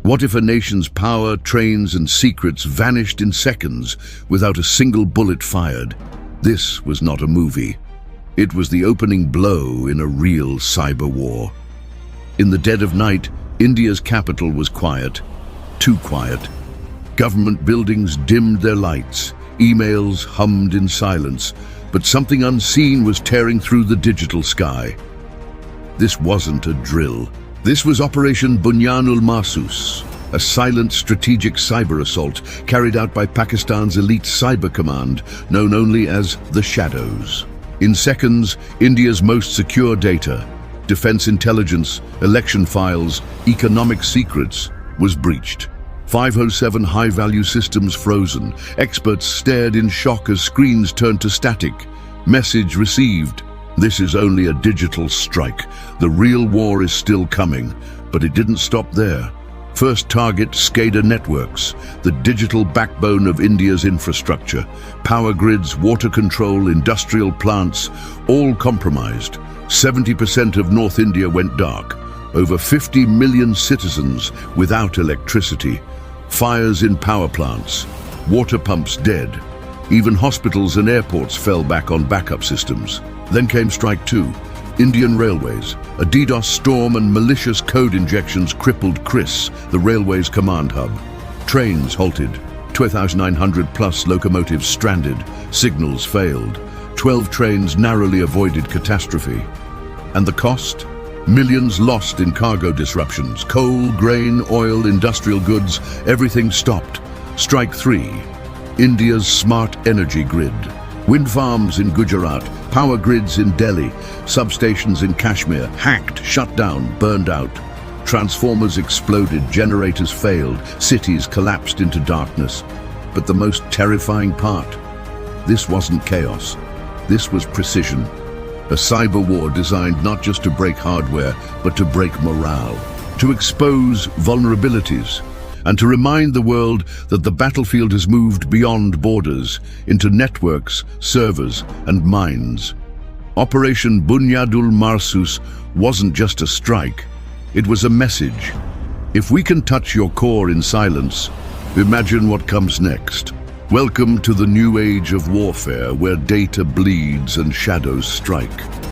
What if a nation's power, trains and secrets vanished in seconds without a single bullet fired? This was not a movie. It was the opening blow in a real cyber war. In the dead of night, India's capital was quiet, too quiet. Government buildings dimmed their lights, emails hummed in silence, but something unseen was tearing through the digital sky. This wasn't a drill. This was Operation Bunyanul Mahsus, a silent strategic cyber assault carried out by Pakistan's elite cyber command, known only as the Shadows. In seconds, India's most secure data, defense intelligence, election files, economic secrets, was breached. 507 high-value systems frozen. Experts stared in shock as screens turned to static. Message received. This is only a digital strike. The real war is still coming, but it didn't stop there. First target, SCADA networks, the digital backbone of India's infrastructure. Power grids, water control, industrial plants, all compromised. 70% of North India went dark. Over 50 million citizens without electricity. Fires in power plants. Water pumps dead. Even hospitals and airports fell back on backup systems. Then came Strike 2. Indian Railways. A DDoS storm and malicious code injections crippled CRIS, the railway's command hub. Trains halted. 2,900 plus locomotives stranded. Signals failed. 12 trains narrowly avoided catastrophe. And the cost? Millions lost in cargo disruptions. Coal, grain, oil, industrial goods, everything stopped. Strike 3. India's smart energy grid. Wind farms in Gujarat, power grids in Delhi, substations in Kashmir, hacked, shut down, burned out. Transformers exploded, generators failed, cities collapsed into darkness. But the most terrifying part, this wasn't chaos. This was precision. A cyber war designed not just to break hardware, but to break morale, to expose vulnerabilities, and to remind the world that the battlefield has moved beyond borders, into networks, servers, and minds. Operation Bunyadul Mahsus wasn't just a strike, it was a message. If we can touch your core in silence, imagine what comes next. Welcome to the new age of warfare, where data bleeds and shadows strike.